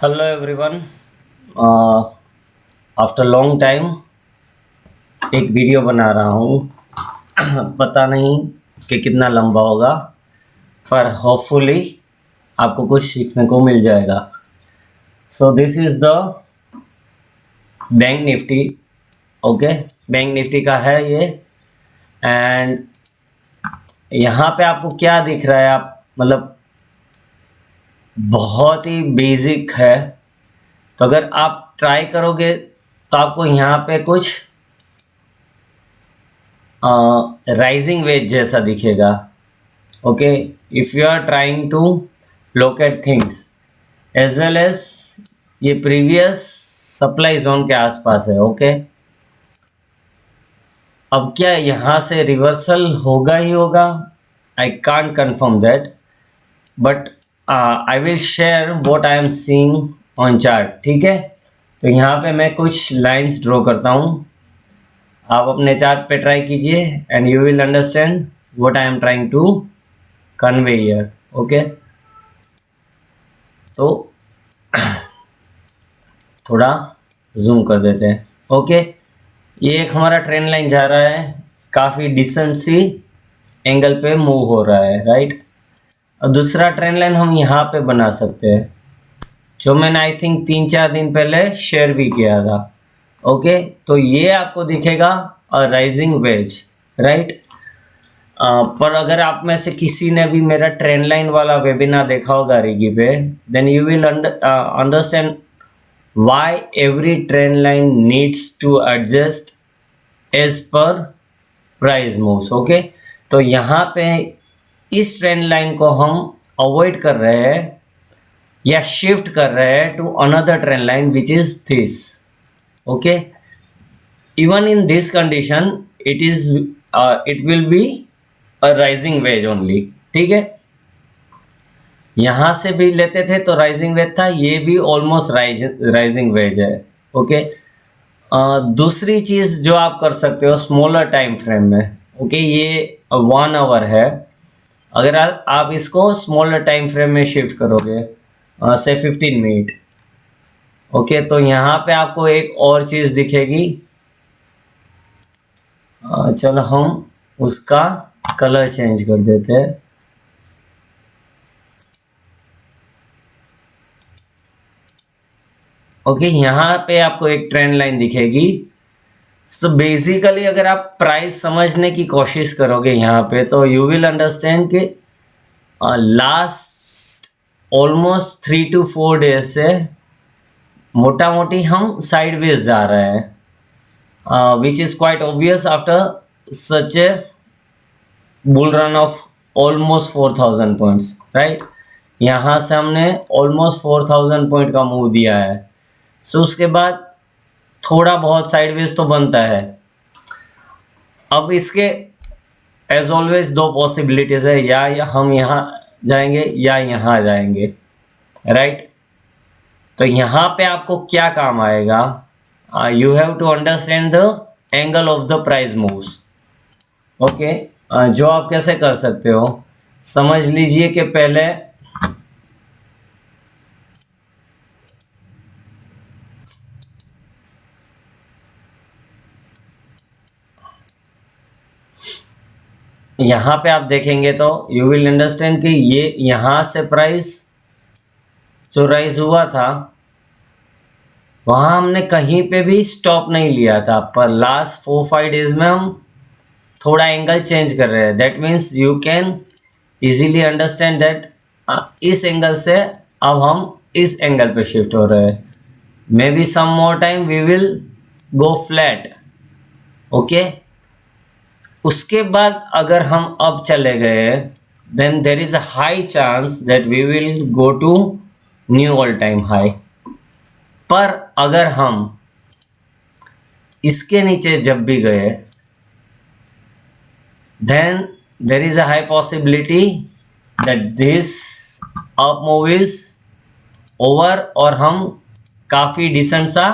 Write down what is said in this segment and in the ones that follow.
Hello everyone. After long time एक video बना रहा हूँ। पता नहीं कि कितना लंबा होगा, पर होपफुली आपको कुछ सीखने को मिल जाएगा। So this is the bank Nifty. Okay, bank Nifty का है ये। एंड यहाँ पे आपको क्या दिख रहा है, आप मतलब बहुत ही बेसिक है। तो अगर आप ट्राई करोगे तो आपको यहाँ पे कुछ राइजिंग वेज जैसा दिखेगा। Okay, if you are trying to locate things as well as ये प्रीवियस सप्लाई जोन के आसपास है। ओके, अब क्या यहाँ से रिवर्सल होगा ही होगा, I can't confirm that, but I will share what I am seeing on chart. ठीक है, तो यहाँ पे मैं कुछ लाइंस ड्रॉ करता हूँ, आप अपने चार्ट पे ट्राई कीजिए and you will understand what I am trying to convey here. Okay, तो थोड़ा जूम कर देते हैं। ओके, ये एक हमारा ट्रेंड लाइन जा रहा है, काफ़ी डिसेंट सी एंगल पे मूव हो रहा है, राइट। और दूसरा ट्रेंड लाइन हम यहाँ पे बना सकते हैं, जो मैंने आई थिंक 3-4 दिन पहले शेयर भी किया था। ओके, तो ये आपको दिखेगा राइजिंग वेज, राइट। पर अगर आप में से किसी ने भी मेरा ट्रेंड लाइन वाला वेबिनार देखा होगा रिगी पे, then you will understand why every trend line needs to adjust as per price moves। Okay, तो यहाँ पे इस ट्रेंड लाइन को हम अवॉइड कर रहे हैं या शिफ्ट कर रहे हैं to another trend line which is this. Okay, even in this condition it will be a rising wedge only. ठीक है, यहाँ से भी लेते थे तो राइजिंग वेज था, ये भी ऑलमोस्ट राइजिंग वेज है। ओके, दूसरी चीज़ जो आप कर सकते हो स्मॉलर टाइम फ्रेम में, ओके, ये 1 आवर है। अगर आप इसको स्मॉलर टाइम फ्रेम में शिफ्ट करोगे से 15 मिनट, ओके, तो यहाँ पे आपको एक और चीज़ दिखेगी। चलो हम उसका कलर चेंज कर देते हैं। ओके, यहाँ पे आपको एक ट्रेंड लाइन दिखेगी। सो बेसिकली अगर आप प्राइस समझने की कोशिश करोगे यहाँ पे, तो यू विल अंडरस्टैंड कि लास्ट ऑलमोस्ट 3 to 4 डेज से मोटा मोटी हम साइडवेज जा रहे हैं, which is quite obvious after such A bull run of almost 4000 points, right. यहाँ से हमने ऑलमोस्ट 4000 पॉइंट का मूव दिया है। सो उसके बाद थोड़ा बहुत साइडवेज तो बनता है। अब इसके एज ऑलवेज 2 पॉसिबिलिटीज है, या हम यहाँ जाएंगे या यहाँ जाएंगे, राइट। तो यहाँ पे आपको क्या काम आएगा, you have to understand the angle of the price moves. Okay, जो आप कैसे कर सकते हो, समझ लीजिए कि पहले यहाँ पे आप देखेंगे तो यू विल अंडरस्टैंड कि ये यहाँ से प्राइस जो राइज हुआ था, वहाँ हमने कहीं पे भी स्टॉप नहीं लिया था, पर लास्ट 4-5 डेज में हम थोड़ा एंगल चेंज कर रहे हैं। That means you can easily understand that इस एंगल से अब हम इस एंगल पे शिफ्ट हो रहे हैं। Maybe some more time we will go flat. Okay, उसके बाद अगर हम अब चले गए, then there is a high chance that we will go to new all time high. पर अगर हम इसके नीचे जब भी गए, then there is a high possibility that this up move is over और हम काफ़ी डिसेंट सा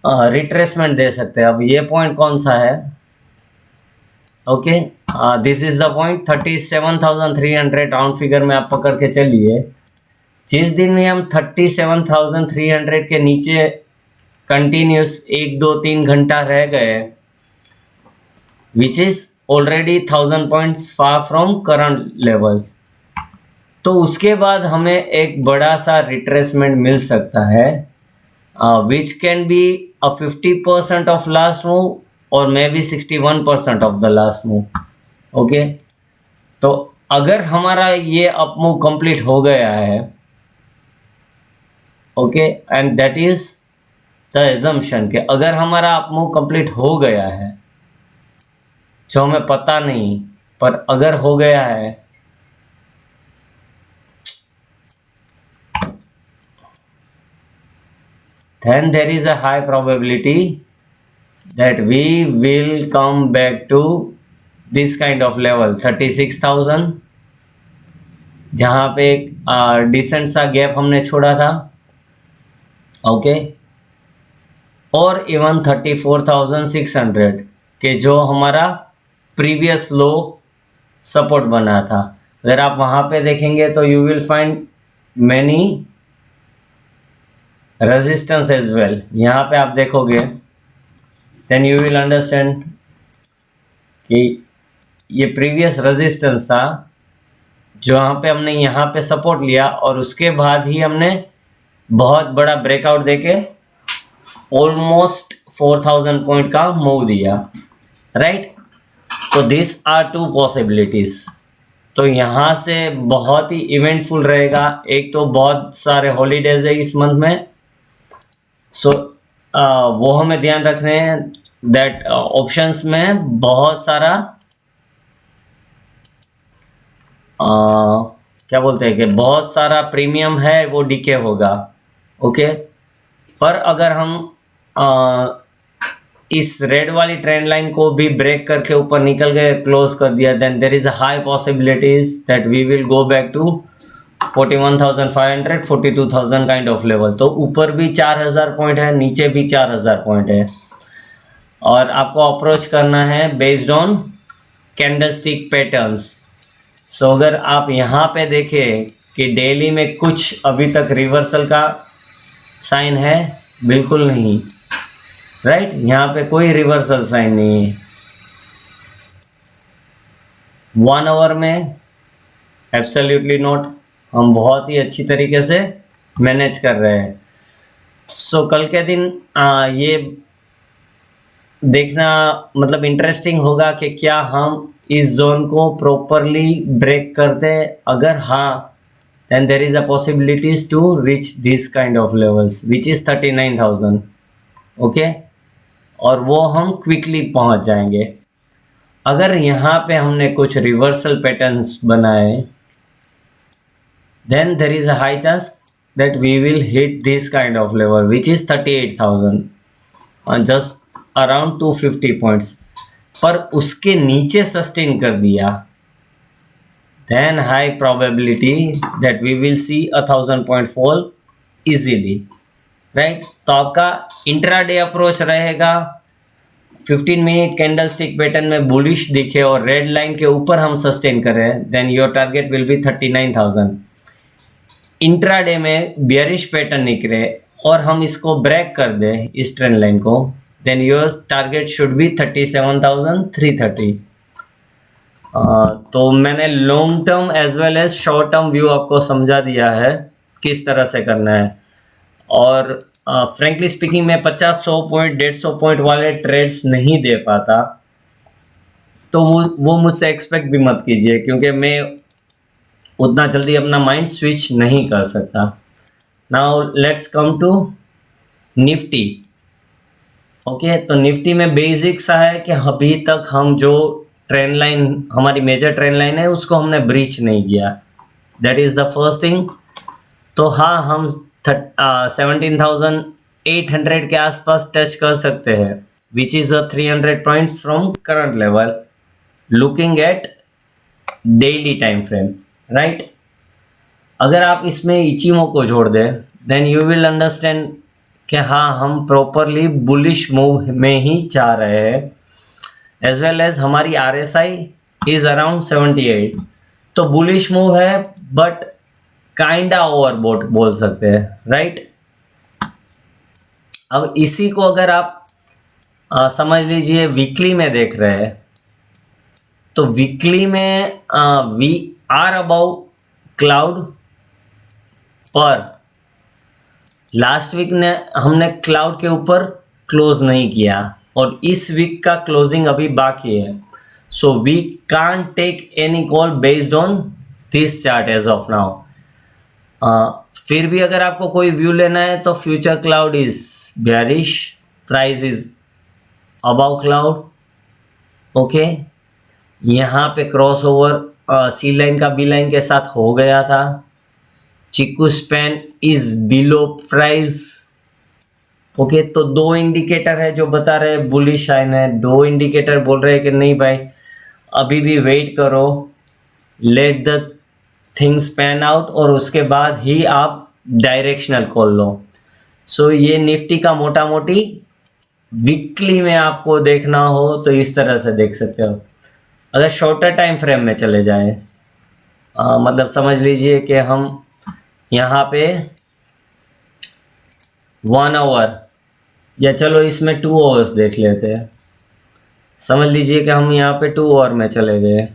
रिट्रेसमेंट दे सकते हैं। अब ये पॉइंट कौन सा है, okay, this is the point 37,300 round figure में आप पकड़ के चलिए। जिस दिन में हम 37,300 के नीचे कंटिन्यूस 1 2 3 घंटा रह गए, which is already 1000 points far from current levels, तो उसके बाद हमें एक बड़ा सा रिट्रेसमेंट मिल सकता है, which can be a 50% of last move और may be 61% of the last move. Okay, तो अगर हमारा ये अप मूव कंप्लीट हो गया है, okay, and that is the assumption कि अगर हमारा अप मूव कंप्लीट हो गया है, जो हमें पता नहीं, पर अगर हो गया है, then there is a high probability that we will come back to this kind of level 36,000, जहाँ पे एक डिसेंट सा गैप हमने छोड़ा था, ओके, और इवन 34,600 के जो हमारा प्रीवियस लो सपोर्ट बना था। अगर आप वहाँ पे देखेंगे तो you will find many resistance as well. यहाँ पे आप देखोगे देन यू विल अंडरस्टैंड कि ये प्रीवियस रेजिस्टेंस था, जो यहाँ पे हमने यहाँ पे सपोर्ट लिया और उसके बाद ही हमने बहुत बड़ा ब्रेकआउट देके ऑलमोस्ट 4000 पॉइंट का मूव दिया, राइट। तो दिस आर टू पॉसिबिलिटीज। तो यहाँ से बहुत ही इवेंटफुल रहेगा। एक तो बहुत सारे हॉलीडेज है इस मंथ में, सो वो हमें ध्यान रखने हैं दैट ऑप्शंस में बहुत सारा क्या बोलते हैं कि बहुत सारा प्रीमियम है, वो डीके होगा, ओके। पर अगर हम इस रेड वाली ट्रेंड लाइन को भी ब्रेक करके ऊपर निकल गए, क्लोज कर दिया, then there is a high possibilities that we will go back to 41,500 42,000 kind of level. तो ऊपर भी 4000 पॉइंट है, नीचे भी 4000 पॉइंट है, और आपको अप्रोच करना है बेस्ड ऑन कैंडलस्टिक पैटर्न्स। सो अगर आप यहाँ पे देखें कि डेली में कुछ अभी तक रिवर्सल का साइन है, बिल्कुल नहीं, राइट। यहाँ पे कोई रिवर्सल साइन नहीं है। 1 आवर में एब्सोल्युटली नॉट, हम बहुत ही अच्छी तरीके से मैनेज कर रहे हैं। सो कल के दिन ये देखना मतलब इंटरेस्टिंग होगा कि क्या हम इस जोन को प्रॉपरली ब्रेक करते हैं। अगर हाँ, then there is a possibilities to reach this kind of levels which is 39,000, okay, और वो हम क्विकली पहुंच जाएंगे। अगर यहाँ पे हमने कुछ रिवर्सल पैटर्न्स बनाए, then there is a high chance that we will hit this kind of level which is 38,000 and just around 250 points, पर उसके नीचे सस्टेन कर दिया, then high probability that we will see 1000 point fall easily, right। तो आपका intraday approach रहेगा 15 minute candlestick pattern में bullish दिखे और रेड लाइन के ऊपर हम सस्टेन करें, then your target will be 39,000। Intraday में बियरिश पैटर्न निकले और हम इसको ब्रेक कर दें इस ट्रेंड लाइन को, then your target should be 37,330। तो मैंने long term as well as short term view आपको समझा दिया है किस तरह से करना है। और फ्रेंकली स्पीकिंग मैं 50-100 पॉइंट 150 पॉइंट वाले ट्रेड्स नहीं दे पाता, तो वो मुझसे एक्सपेक्ट भी मत कीजिए, क्योंकि मैं उतना जल्दी अपना माइंड स्विच नहीं कर सकता। Now let's come to Nifty, okay. तो निफ्टी में बेसिक सा है कि अभी तक हम जो ट्रेंड लाइन, हमारी मेजर ट्रेंड लाइन है, उसको हमने ब्रीच नहीं किया, that is the first thing. तो हाँ, हम 17,800 के आसपास टच कर सकते हैं, which is a 300 points from current level looking at daily time frame, right. अगर आप इसमें इचिमो को जोड़ दें, देन यू विल अंडरस्टैंड कि हाँ, हम प्रॉपरली बुलिश मूव में ही जा रहे हैं। एज वेल एज हमारी RSI इज अराउंड 78, तो बुलिश मूव है, बट काइंडा ओवरबोट बोल सकते हैं, राइट। अब इसी को अगर आप समझ लीजिए वीकली में देख रहे हैं, तो वीकली में वी आर अबाउ क्लाउड, पर लास्ट वीक ने हमने क्लाउड के ऊपर क्लोज नहीं किया और इस वीक का क्लोजिंग अभी बाकी है। So we can't take any call based on this chart as of now. फिर भी अगर आपको कोई व्यू लेना है तो future cloud is bearish, price is above cloud, okay. यहाँ पे क्रॉस ओवर सी लाइन का बी लाइन के साथ हो गया था। चिकू span is below price, okay. तो दो इंडिकेटर है जो बता रहे हैं बुलिश साइन है, दो इंडिकेटर बोल रहे हैं कि नहीं भाई अभी भी वेट करो, let the things pan out, और उसके बाद ही आप डायरेक्शनल खोल लो। सो ये निफ्टी का मोटा मोटी वीकली में आपको देखना हो तो इस तरह से देख सकते हो। अगर शॉर्टर टाइम फ्रेम में चले जाए, मतलब समझ लीजिए कि हम यहाँ पे 1 आवर या चलो इसमें 2 आवर्स देख लेते हैं। समझ लीजिए कि हम यहाँ पे 2 आवर में चले गए,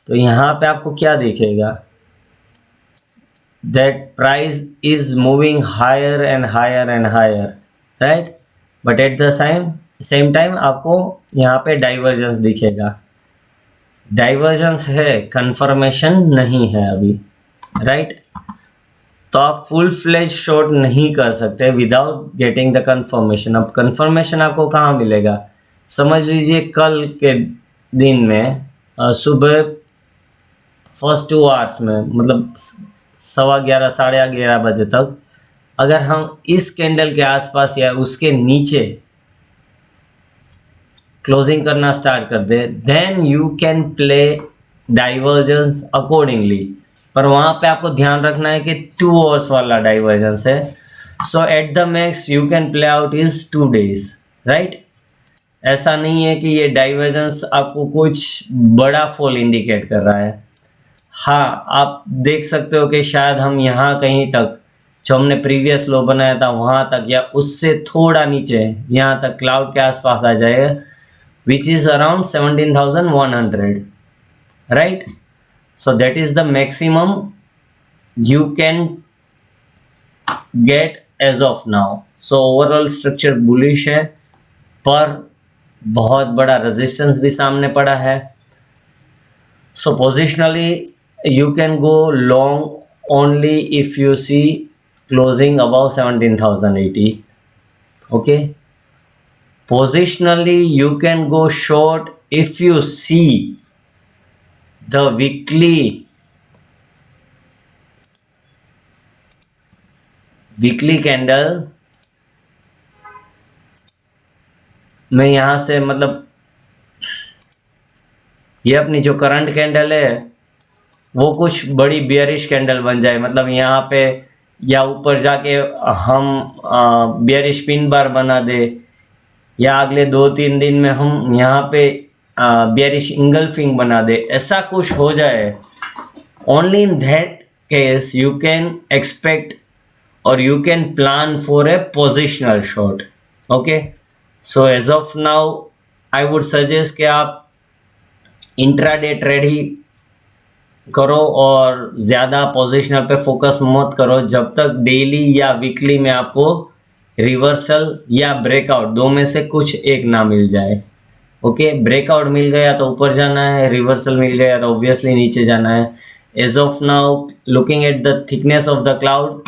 तो यहाँ पे आपको क्या दिखेगा, that price is moving higher and higher and higher, right. But at the same time आपको यहाँ पे डाइवर्जेंस दिखेगा। डाइवर्जेंस है, कंफर्मेशन नहीं है अभी, राइट। तो आप फुल फ्लेज शॉर्ट नहीं कर सकते विदाउट गेटिंग द कंफर्मेशन। अब कंफर्मेशन आपको कहाँ मिलेगा, समझ लीजिए कल के दिन में सुबह फर्स्ट 2 आवर्स में, मतलब 11:15 11:30 बजे तक अगर हम इस कैंडल के आसपास या उसके नीचे क्लोजिंग करना स्टार्ट कर दे, then you can play divergence accordingly. पर वहाँ पे आपको ध्यान रखना है कि 2 आवर्स वाला डाइवर्जेंस है। So at the max you can play out is 2 days, right. ऐसा नहीं है कि ये डाइवर्जेंस आपको कुछ बड़ा फॉल इंडिकेट कर रहा है। हाँ, आप देख सकते हो कि शायद हम यहाँ कहीं तक जो हमने प्रीवियस लो बनाया था वहाँ तक या उससे थोड़ा नीचे यहाँ तक क्लाउड के आसपास आ जाएगा, which is around 17,100, right. So that is the maximum you can get as of now. So overall structure bullish है, पर बहुत बड़ा resistance भी सामने पड़ा है। So positionally you can go long only if you see closing above 17,080. Okay. Positionally you can go short if you see the weekly candle में यहाँ से, मतलब ये अपनी जो करंट कैंडल है वो कुछ बड़ी बियरिश कैंडल बन जाए, मतलब यहाँ पे या ऊपर जाके हम बियरिश पिन बार बना दे, या अगले 2-3 दिन में हम यहाँ पे बियरिश इंगल्फिंग बना दे, ऐसा कुछ हो जाए। Only in that case you can expect और you can plan for a positional short, okay. So as of now I would suggest कि आप इंट्राडे ट्रेड ही करो और ज़्यादा पोजिशनल पे फोकस मत करो जब तक डेली या वीकली में आपको रिवर्सल या ब्रेकआउट दो में से कुछ एक ना मिल जाए, ओके। ब्रेकआउट मिल गया तो ऊपर जाना है, रिवर्सल मिल गया तो ऑब्वियसली नीचे जाना है। As of now looking at the thickness of the cloud,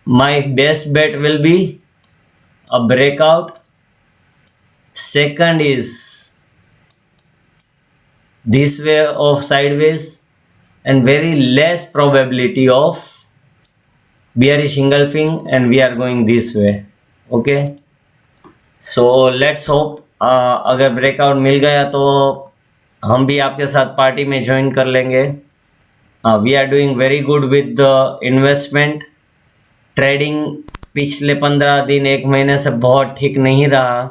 my best bet will be a breakout, second is this way of sideways, and very less probability of bearish engulfing, and we are going this way, okay. So let's hope अगर breakout मिल गया तो हम भी आपके साथ party में join कर लेंगे। We are doing very good with the investment. Trading पिछले 15 दिन 1 महीने से बहुत ठीक नहीं रहा,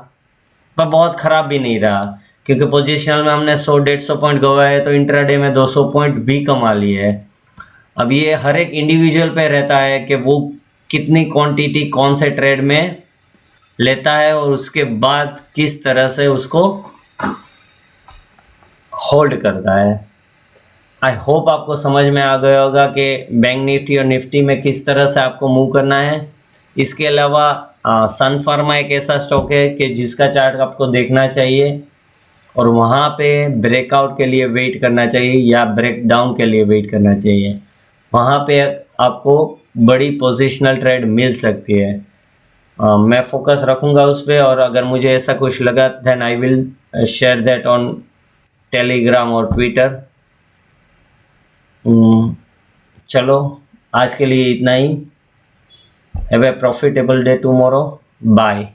पर बहुत ख़राब भी नहीं रहा, क्योंकि पोजिशनल में हमने 100-150 पॉइंट गवाए तो इंट्राडे में 200 पॉइंट भी कमा लिए है। अब ये हर एक इंडिविजुअल पे रहता है कि वो कितनी क्वांटिटी कौन से ट्रेड में लेता है और उसके बाद किस तरह से उसको होल्ड करता है। आई होप आपको समझ में आ गया होगा कि बैंक निफ्टी और निफ्टी में किस तरह से आपको मूव करना है। इसके अलावा सन फार्मा एक ऐसा स्टॉक है कि जिसका चार्ट आपको देखना चाहिए और वहाँ पे ब्रेकआउट के लिए वेट करना चाहिए या ब्रेक डाउन के लिए वेट करना चाहिए। वहाँ पे आपको बड़ी पोजिशनल ट्रेड मिल सकती है। मैं फोकस रखूँगा उस पर, और अगर मुझे ऐसा कुछ लगा then I will share that on Telegram और ट्विटर। चलो आज के लिए इतना ही। Have a profitable day tomorrow. Bye.